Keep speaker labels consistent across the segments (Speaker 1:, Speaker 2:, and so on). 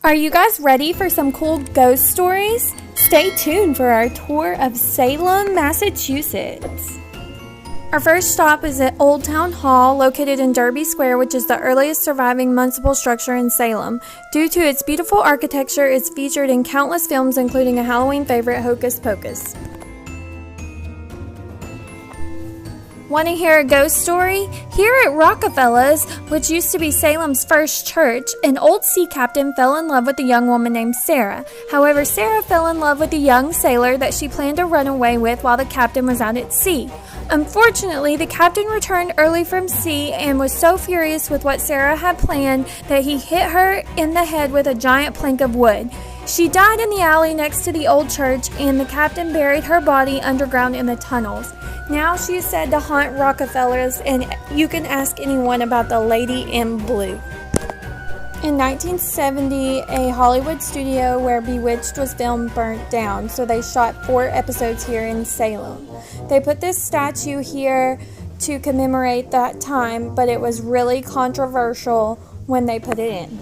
Speaker 1: Are you guys ready for some cool ghost stories? Stay tuned for our tour of Salem, Massachusetts. Our first stop is at Old Town Hall, located in Derby Square, which is the earliest surviving municipal structure in Salem. Due to its beautiful architecture, it's featured in countless films, including a Halloween favorite, Hocus Pocus. Want to hear a ghost story? Here at Rockefeller's, which used to be Salem's first church, an old sea captain fell in love with a young woman named Sarah. However, Sarah fell in love with a young sailor that she planned to run away with while the captain was out at sea. Unfortunately, the captain returned early from sea and was so furious with what Sarah had planned that he hit her in the head with a giant plank of wood. She died in the alley next to the old church, and the captain buried her body underground in the tunnels. Now she is said to haunt Rockefeller's, and you can ask anyone about the Lady in Blue. In 1970, a Hollywood studio where Bewitched was filmed burnt down, so they shot 4 episodes here in Salem. They put this statue here to commemorate that time, but it was really controversial when they put it in.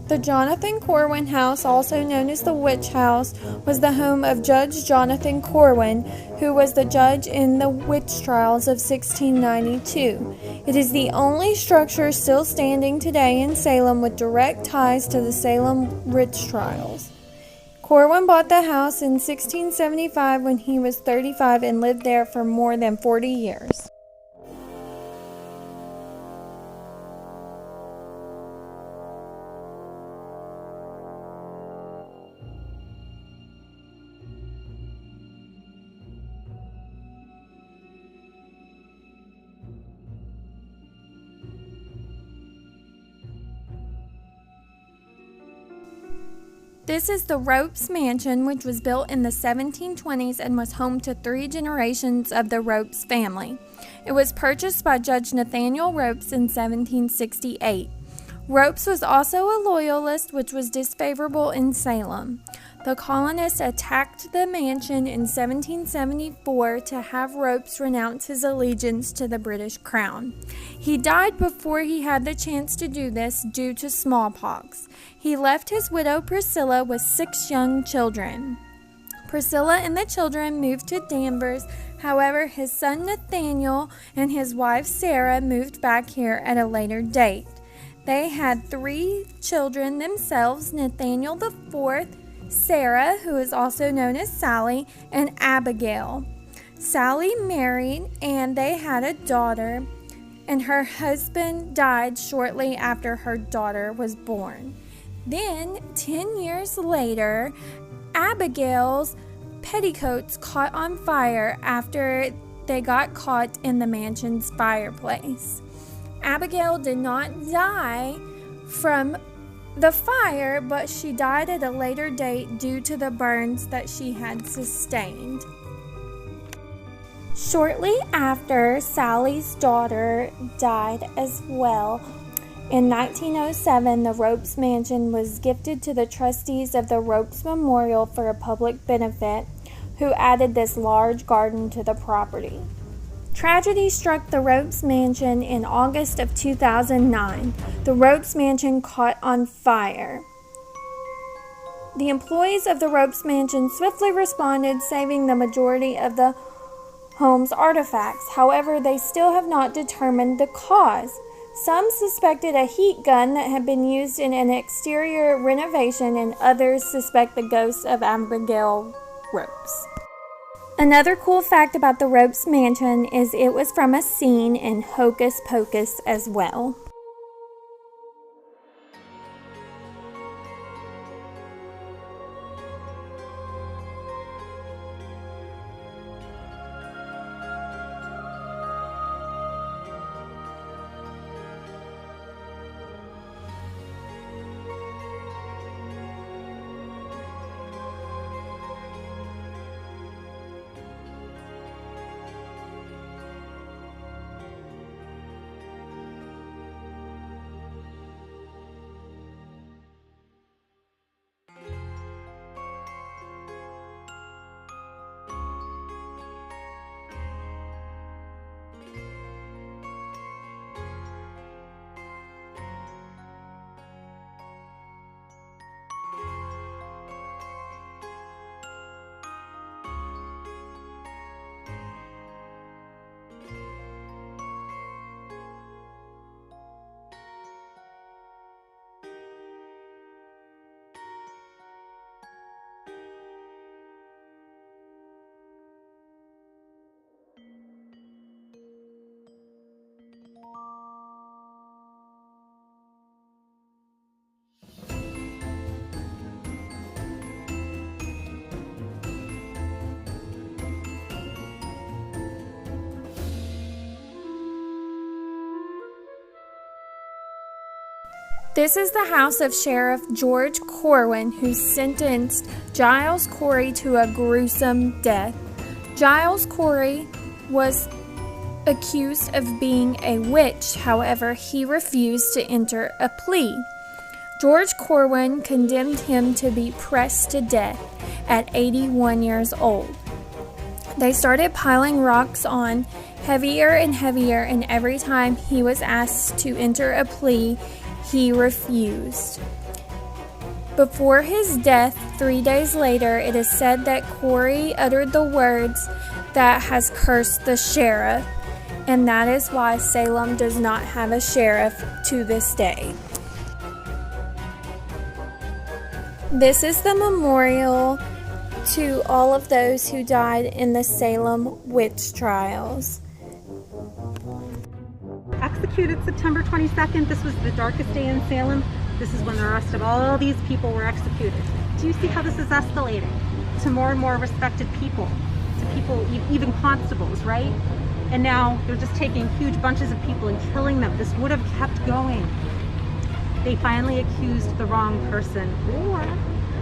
Speaker 1: The Jonathan Corwin House, also known as the Witch House, was the home of Judge Jonathan Corwin, who was the judge in the witch trials of 1692. It is the only structure still standing today in Salem with direct ties to the Salem witch trials. Corwin bought the house in 1675 when he was 35 and lived there for more than 40 years. This is the Ropes Mansion, which was built in the 1720s and was home to 3 generations of the Ropes family. It was purchased by Judge Nathaniel Ropes in 1768. Ropes was also a loyalist, which was disfavorable in Salem. The colonists attacked the mansion in 1774 to have Ropes renounce his allegiance to the British crown. He died before he had the chance to do this due to smallpox. He left his widow Priscilla with 6 young children. Priscilla and the children moved to Danvers. However, his son Nathaniel and his wife Sarah moved back here at a later date. They had 3 children themselves, Nathaniel the 4th, Sarah, who is also known as Sally, and Abigail. Sally married and they had a daughter, and her husband died shortly after her daughter was born. Then, 10 years later, Abigail's petticoats caught on fire after they got caught in the mansion's fireplace. Abigail did not die from the fire, but she died at a later date due to the burns that she had sustained. Shortly after, Sally's daughter died as well. In 1907, the Ropes Mansion was gifted to the trustees of the Ropes Memorial for a public benefit, who added this large garden to the property. Tragedy struck the Ropes Mansion in August of 2009. The Ropes Mansion caught on fire. The employees of the Ropes Mansion swiftly responded, saving the majority of the home's artifacts. However, they still have not determined the cause. Some suspected a heat gun that had been used in an exterior renovation, and others suspect the ghost of Abigail Ropes. Another cool fact about the Ropes Mansion is it was from a scene in Hocus Pocus as well. This is the house of Sheriff George Corwin, who sentenced Giles Corey to a gruesome death. Giles Corey was accused of being a witch. However, he refused to enter a plea. George Corwin condemned him to be pressed to death at 81 years old. They started piling rocks on heavier and heavier, and every time he was asked to enter a plea, he refused. Before his death, 3 days later, it is said that Corey uttered the words that has cursed the sheriff, and that is why Salem does not have a sheriff to this day. This is the memorial to all of those who died in the Salem witch trials.
Speaker 2: Executed September 22nd. This was the darkest day in Salem. This is when the rest of all these people were executed. Do you see how this is escalating to more and more respected people, to people, even constables, right? And now they're just taking huge bunches of people and killing them. This would have kept going. They finally accused the wrong person, or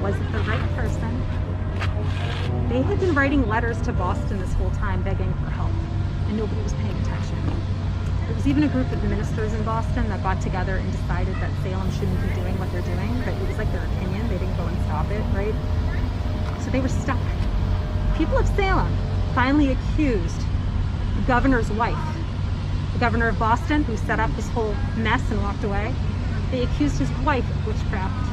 Speaker 2: was it the right person? They had been writing letters to Boston this whole time begging for help, and nobody was paying attention. There was even a group of ministers in Boston that got together and decided that Salem shouldn't be doing what they're doing, but it was like their opinion. They didn't go and stop it, right? So they were stuck. People of Salem finally accused the governor's wife, the governor of Boston, who set up this whole mess and walked away. They accused his wife of witchcraft.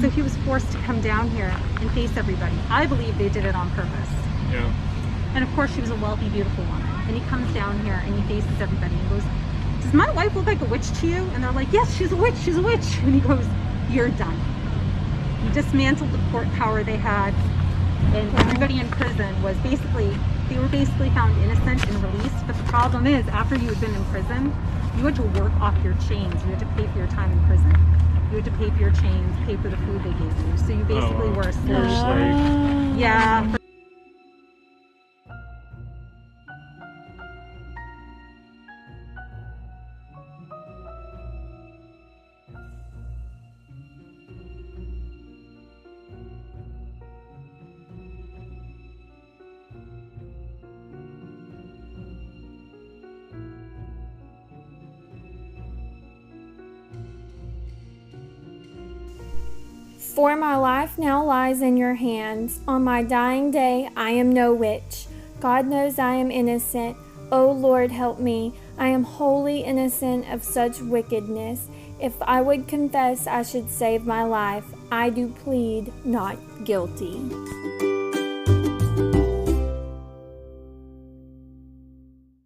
Speaker 2: So he was forced to come down here and face everybody. I believe they did it on purpose.
Speaker 3: Yeah.
Speaker 2: And of course she was a wealthy, beautiful woman. And he comes down here and he faces everybody and goes, "Does my wife look like a witch to you?" And they're like, "Yes, she's a witch, she's a witch." And he goes, "You're done." He dismantled the court power they had, and everybody in prison was they were basically found innocent and released. But the problem is, after you had been in prison, you had to work off your chains. You had to pay for your time in prison. You had to pay for your chains, pay for the food they gave you. So you basically were a slave. Yeah.
Speaker 1: For my life now lies in your hands. On my dying day, I am no witch. God knows I am innocent. O Lord, help me. I am wholly innocent of such wickedness. If I would confess, I should save my life. I do plead not guilty.